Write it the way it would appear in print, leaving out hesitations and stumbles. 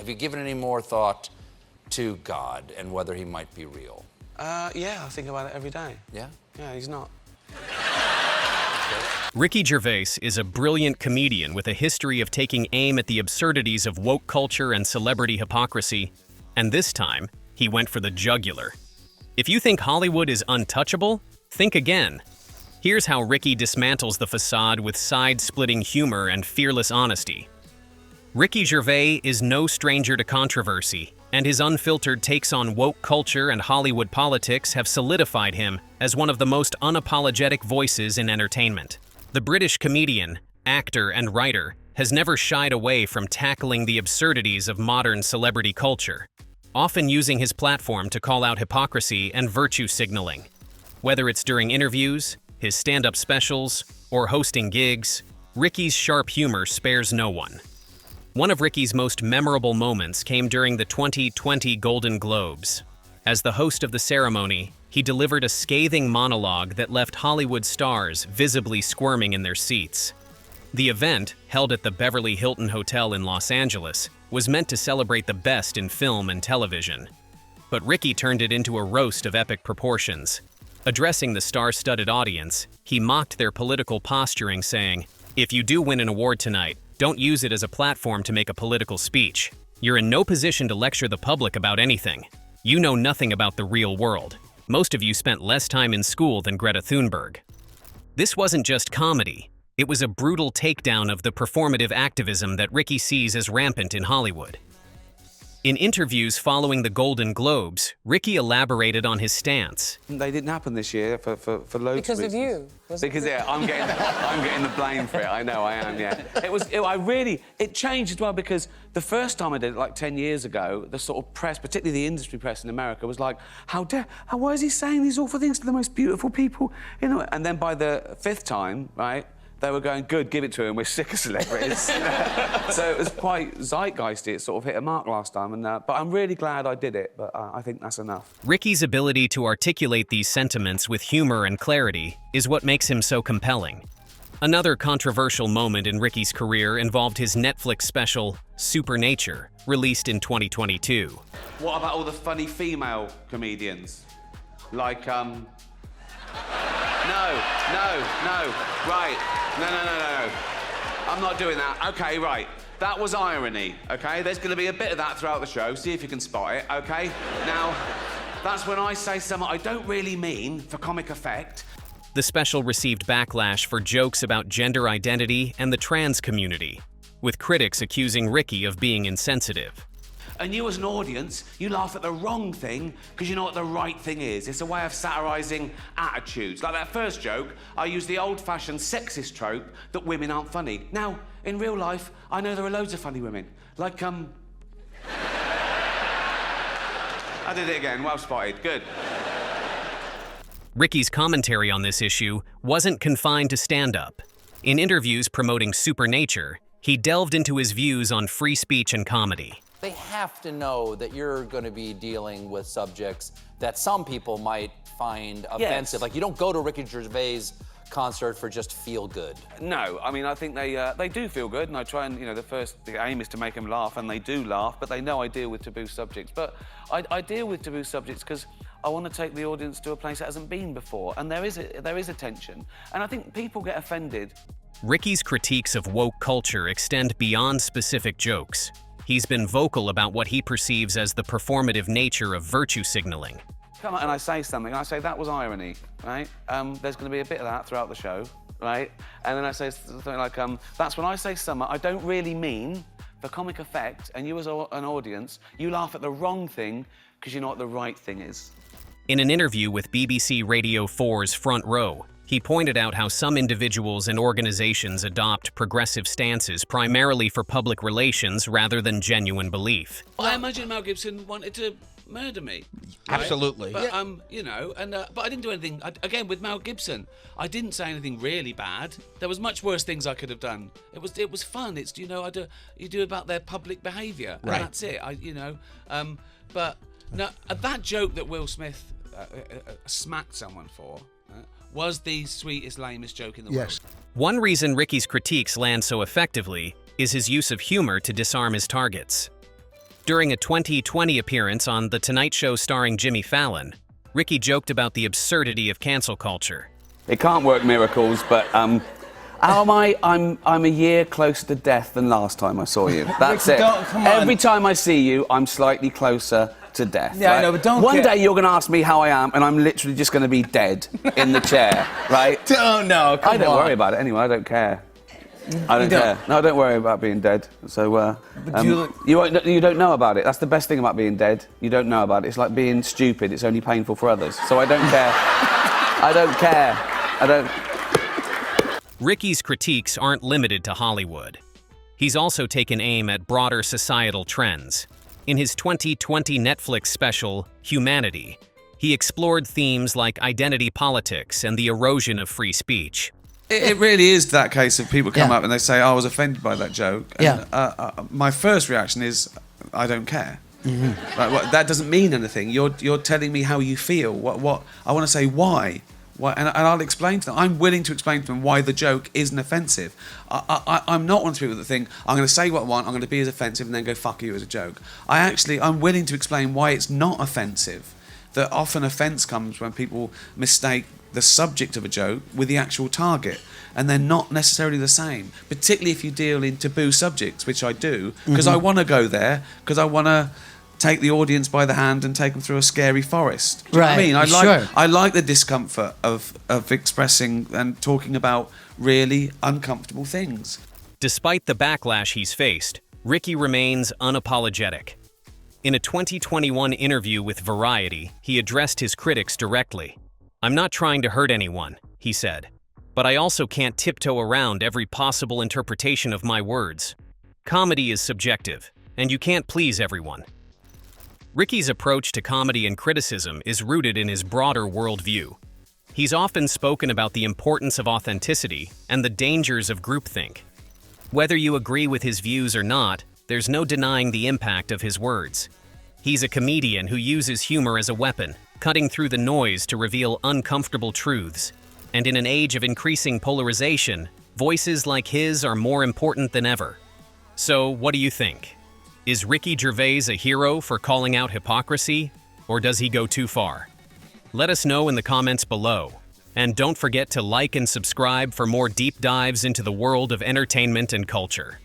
Have you given any more thought to God and whether he might be real? Yeah, I think about it every day. Yeah? Yeah, he's not. Ricky Gervais is a brilliant comedian with a history of taking aim at the absurdities of woke culture and celebrity hypocrisy, and this time, he went for the jugular. If you think Hollywood is untouchable, think again. Here's how Ricky dismantles the facade with side-splitting humor and fearless honesty. Ricky Gervais is no stranger to controversy, and his unfiltered takes on woke culture and Hollywood politics have solidified him as one of the most unapologetic voices in entertainment. The British comedian, actor, and writer has never shied away from tackling the absurdities of modern celebrity culture, often using his platform to call out hypocrisy and virtue signaling. Whether it's during interviews, his stand-up specials, or hosting gigs, Ricky's sharp humor spares no one. One of Ricky's most memorable moments came during the 2020 Golden Globes. As the host of the ceremony, he delivered a scathing monologue that left Hollywood stars visibly squirming in their seats. The event, held at the Beverly Hilton Hotel in Los Angeles, was meant to celebrate the best in film and television. But Ricky turned it into a roast of epic proportions. Addressing the star-studded audience, he mocked their political posturing, saying, "If you do win an award tonight, don't use it as a platform to make a political speech. You're in no position to lecture the public about anything. You know nothing about the real world. Most of you spent less time in school than Greta Thunberg." This wasn't just comedy. It was a brutal takedown of the performative activism that Ricky sees as rampant in Hollywood. In interviews following the Golden Globes, Ricky elaborated on his stance. They didn't happen this year for loads because of of reasons. you. Because yeah, I'm getting the blame for it. I know I am. Yeah. It changed as well because the first time I did it, like 10 years ago, the sort of press, particularly the industry press in America, was like, why is he saying these awful things to the most beautiful people? You know. And then by the fifth time, right, they were going, good, give it to him, we're sick of celebrities. So it was quite zeitgeisty, it sort of hit a mark last time, but I'm really glad I did it, but I think that's enough. Ricky's ability to articulate these sentiments with humor and clarity is what makes him so compelling. Another controversial moment in Ricky's career involved his Netflix special, Supernature, released in 2022. What about all the funny female comedians? Like, No, right. No. I'm not doing that. OK, right. That was irony, OK? There's going to be a bit of that throughout the show. See if you can spot it, OK? Now, that's when I say something I don't really mean for comic effect. The special received backlash for jokes about gender identity and the trans community, with critics accusing Ricky of being insensitive. And you as an audience, you laugh at the wrong thing because you know what the right thing is. It's a way of satirising attitudes. Like that first joke, I used the old-fashioned sexist trope that women aren't funny. Now, in real life, I know there are loads of funny women. Like, I did it again, well spotted, good. Ricky's commentary on this issue wasn't confined to stand-up. In interviews promoting Supernature, he delved into his views on free speech and comedy. They have to know that you're going to be dealing with subjects that some people might find offensive. Like, you don't go to Ricky Gervais' concert for just feel good. No, I mean, I think they do feel good, and I try and, you know, the aim is to make them laugh, and they do laugh, but they know I deal with taboo subjects. But I deal with taboo subjects because I want to take the audience to a place that hasn't been before, and there is a tension. And I think people get offended. Ricky's critiques of woke culture extend beyond specific jokes. He's been vocal about what he perceives as the performative nature of virtue signaling. Come on, and I say something, I say that was irony, right? There's going to be a bit of that throughout the show, right? And then I say something like, that's when I say something I don't really mean for comic effect, and you as an audience, you laugh at the wrong thing because you know what the right thing is. In an interview with BBC Radio 4's Front Row, he pointed out how some individuals and organizations adopt progressive stances primarily for public relations rather than genuine belief. I imagine Mel Gibson wanted to murder me. Right? Absolutely. But, you know, but I didn't do anything. Again, with Mel Gibson, I didn't say anything really bad. There was much worse things I could have done. It was fun. It's, you know, you do about their public behaviour, and right. That's it. But no, that joke that Will Smith smacked someone for was the sweetest, lamest joke in the world. One reason Ricky's critiques land so effectively is his use of humor to disarm his targets. During a 2020 appearance on The Tonight Show starring Jimmy Fallon, Ricky joked about the absurdity of cancel culture. It can't work miracles, but how am I? I'm a year closer to death than last time I saw you. That's Ricky, it. come on. Every time I see you, I'm slightly closer to death. Yeah, right? I know, but don't One get... day you're going to ask me how I am, and I'm literally just going to be dead in the chair, right? Don't know. Come I don't on. worry about it anyway. I don't care. I don't care. No, don't worry about being dead. So, you don't know about it. That's the best thing about being dead. You don't know about it. It's like being stupid. It's only painful for others. So I don't care. I don't care. I don't... Ricky's critiques aren't limited to Hollywood. He's also taken aim at broader societal trends. In his 2020 Netflix special, Humanity, he explored themes like identity politics and the erosion of free speech. It really is that case of people come up and they say, oh, I was offended by that joke. And, my first reaction is, I don't care. Like, that doesn't mean anything. You're telling me how you feel. What I want to say why. And I'll explain to them. I'm willing to explain to them why the joke isn't offensive. I'm not one of the people that think, I'm going to say what I want, I'm going to be as offensive and then go fuck you as a joke. I'm willing to explain why it's not offensive. That often offence comes when people mistake the subject of a joke with the actual target, and they're not necessarily the same, particularly if you deal in taboo subjects, which I do, because I want to go there, because I want to take the audience by the hand and take them through a scary forest. Do you know what I mean? I like the discomfort of expressing and talking about really uncomfortable things. Despite the backlash he's faced, Ricky remains unapologetic. In a 2021 interview with Variety, he addressed his critics directly. "I'm not trying to hurt anyone," he said, "but I also can't tiptoe around every possible interpretation of my words. Comedy is subjective, and you can't please everyone." Ricky's approach to comedy and criticism is rooted in his broader worldview. He's often spoken about the importance of authenticity and the dangers of groupthink. Whether you agree with his views or not, there's no denying the impact of his words. He's a comedian who uses humor as a weapon, cutting through the noise to reveal uncomfortable truths. And in an age of increasing polarization, voices like his are more important than ever. So, what do you think? Is Ricky Gervais a hero for calling out hypocrisy, or does he go too far? Let us know in the comments below. And don't forget to like and subscribe for more deep dives into the world of entertainment and culture.